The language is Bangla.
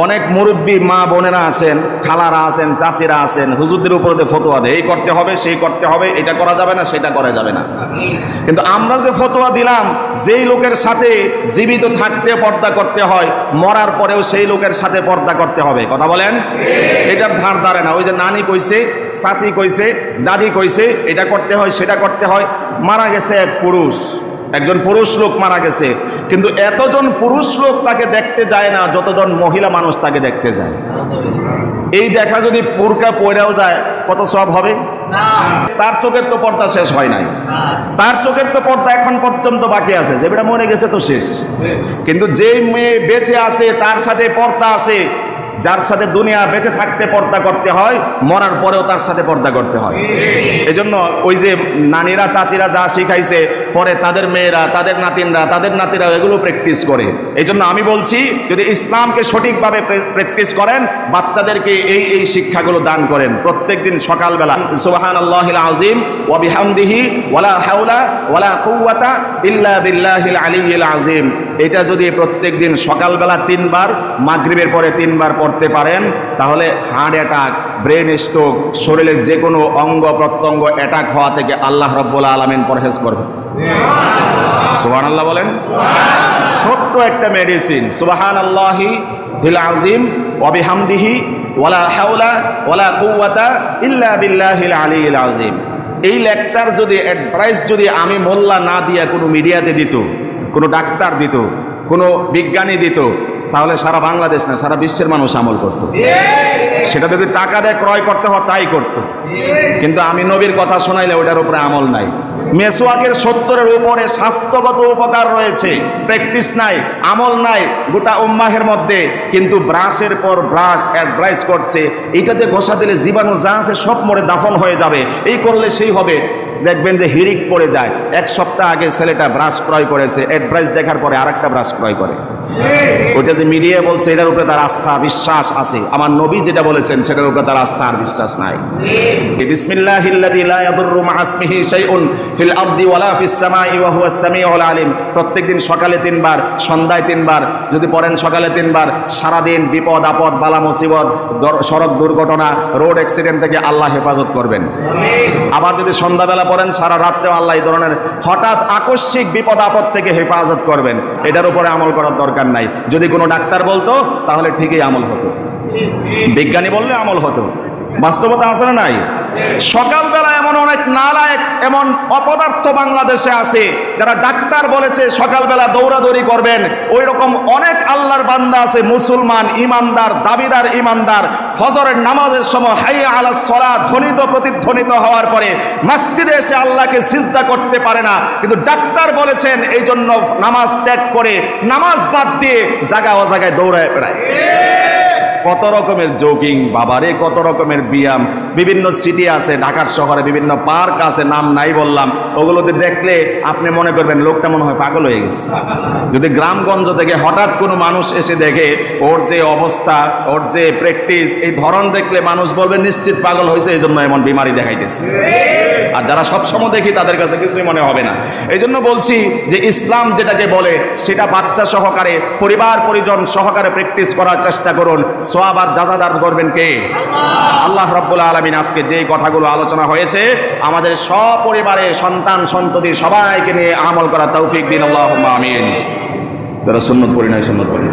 অনেক মুরব্বী মা বোনেরা আছেন, খালারা আছেন, চাচিরা আছেন, হুজুরদের উপরে ফতোয়া দেয় এই করতে হবে সেই করতে হবে, এটা করা যাবে না সেটা করা যাবে না। কিন্তু আমরা যে ফতোয়া দিলাম যেই লোকের সাথে জীবিত থাকতে পর্দা করতে হয়, মরার পরেও সেই লোকের সাথে পর্দা করতে হবে, কথা বলেন? এটার ধার ধারে না। ওই যে নানি কইছে, চাচি কইছে, দাদি কইছে এটা করতে হয় সেটা করতে হয়। মারা গেছে এক পুরুষ, একজন পুরুষ লোক মারা গেছে, কিন্তু এতজন পুরুষ লোক তাকে দেখতে যায় না যতজন মহিলা মানুষ তাকে দেখতে যায়। এই দেখা যদি পুরকা পড়েও যায় কত সব হবে? তার চোখের তো পর্দা শেষ হয় নাই, তার চোখের তো পর্দা এখন পর্যন্ত বাকি আছে, যে বেটা মরে গেছে তো শেষ। কিন্তু যে মেয়ে বেঁচে আছে তার সাথে পর্দা আছে, যার সাথে দুনিয়া বেঁচে থাকতে পর্দা করতে হয়, মরার পরেও তার সাথে পর্দা করতে হয়। এজন্য ওই যে নানিরা চাচিরা যা শিখাইছে পরে তাদের মেয়েরা, তাদের নাতিনরা, তাদের নাতিরা এগুলো প্র্যাকটিস করে। এই জন্য আমি বলছি যদি ইসলামকে সঠিকভাবে প্র্যাকটিস করেন, বাচ্চাদেরকে এই এই শিক্ষাগুলো দান করেন। প্রত্যেকদিন সকালবেলা সুবহানাল্লাহিল আযীম ওয়া বিহামদিহি ওয়ালা হাওলা ওয়ালা কুওয়াতা ইল্লা বিল্লাহিল আলিয়্যিল আযীম, এটা যদি প্রত্যেকদিন সকালবেলা 3 বার, মাগরিবের পরে 3 বার পড়তে পারেন, তাহলে হার্ট অ্যাটাক, ব্রেন স্ট্রোক, শরীরের যে কোনো অঙ্গ প্রত্যঙ্গ অ্যাটাক হওয়া থেকে আল্লাহ রাব্বুল আলামিন পরহেজ করবে। সুবহানাল্লাহ বলেন। ছোট্ট একটা মেডিসিন, সুবহানাল্লাহি বিল আযীম ওয়া বিহামদিহি ওয়ালা হাওলা ওয়ালা কুওয়াতা ইল্লা বিল্লাহিল আলিয়্যিল আযীম। এই লেকচার যদি অ্যাডভাইস যদি আমি মোল্লা না দিয়া কোনো মিডিয়াতে দিত, কোনো ডাক্তার দিত, কোনো বিজ্ঞানী দিত, তাহলে সারা বাংলাদেশ না সারা বিশ্বের মানুষ আমল করত। সেটা যদি টাকা দিয়ে ক্রয় করতে হয় তাই করত। কিন্তু আমি নবীর কথা শোনাইলে ওটার উপরে আমল নাই। মেসওয়াকের 70-এর উপরে স্বাস্থ্যগত উপকার রয়েছে, প্র্যাকটিস নাই, আমল নাই গোটা উম্মাহের মধ্যে। কিন্তু ব্রাশের পর ব্রাশ অ্যাডভাইস করছে, এইটাতে ঘষা দিলে জীবাণু যা আছে সব মরে দাফন হয়ে যাবে, এই করলে সেই হবে। দেখবেন যে হিরিক পড়ে যায়। 1 সপ্তাহ আগে ছেলেটা ব্রাশ ক্রয় করেছে, অ্যাডভাইস দেখার পরে আরেকটা ব্রাশ ক্রয় করে। ওইটা যে মিডিয়া বলছে এটার উপরে তার আস্থা বিশ্বাস আছে, আমার নবী যেটা বলেছেন সেটার উপরে তার আস্থা আর বিশ্বাস নাই। বিসমিল্লাহিল্লাযী লা ইয়াদুররু মা ইসমিহি শাইউন ফিল আরদি ওয়ালা ফিস সামাই ওয়া হুয়াস সামিউল আলিম। প্রত্যেকদিন সকালে 3 বার, সন্ধ্যায় 3 বার যদি পড়েন, সকালে 3 বার, সারাদিন বিপদ আপদ, বালা মুসিবত, সড়ক দুর্ঘটনা, রোড অ্যাক্সিডেন্ট থেকে আল্লাহ হেফাজত করবেন। আবার যদি সন্ধ্যাবেলা পড়েন, সারা রাত্রেও আল্লাহ এই ধরনের হঠাৎ আকস্মিক বিপদ আপদ থেকে হেফাজত করবেন। এটার উপরে আমল করার দরকার নাই। যদি কোনো ডাক্তার বলতো তাহলে ঠিকই আমল হতো, বিজ্ঞানী বললে আমল হতো। বাস্তবতা আছে না নাই? সকালবেলা এমন অনেক নালায়েক, এমন অপদার্থ বাংলাদেশে আছে যারা ডাক্তার বলেছে সকালবেলা দৌড়াদৌড়ি করবেন। ওই রকম অনেক আল্লাহর বান্দা আছে, মুসলমান, ইমানদার, দাবিদার ইমানদার, ফজরের নামাজের সময় হাইয়া আলাস সালাহ ধ্বনিত প্রতিধ্বনিত হওয়ার পরে মসজিদে এসে আল্লাহকে সিজদা করতে পারে না। কিন্তু ডাক্তার বলেছেন এই জন্য নামাজ ত্যাগ করে, নামাজ বাদ দিয়ে জায়গা ও জায়গায় দৌড়ায় বেড়ায়। কত রকমের জগিং বাবারে, কত রকমের ব্যায়াম। বিভিন্ন সিটি আছে, ঢাকার শহরে বিভিন্ন পার্ক আছে, নাম নাই বললাম। ওগুলোতে দেখলে আপনি মনে করবেন লোকটা মনে হয় পাগল হয়ে গেছে। যদি গ্রামগঞ্জ থেকে হঠাৎ কোনো মানুষ এসে দেখে ওর যে অবস্থা, ওর যে প্র্যাকটিস, এই ধরন দেখলে মানুষ বলবে নিশ্চিত পাগল হয়েছে, এই জন্য এমন বিমারি দেখাইতেছে। আর যারা সবসময় দেখি তাদের কাছে কিছুই মনে হবে না। এই জন্য বলছি যে ইসলাম যেটাকে বলে সেটা বাচ্চা সহকারে, পরিবার পরিজন সহকারে প্র্যাকটিস করার চেষ্টা করুন। সওয়াব আর জাযাদার করবেন কে? আল্লাহ রাব্বুল আলামিন। আজকে যে কথাগুলো আলোচনা হয়েছে আমাদের সপরিবারে, সন্তান সন্ততি সবাইকে নিয়ে আমল করার তৌফিক দিন। আল্লাহুম্মা আমিন। যারা সুন্নাত পড়ি নাই সুন্নাত পড়ি।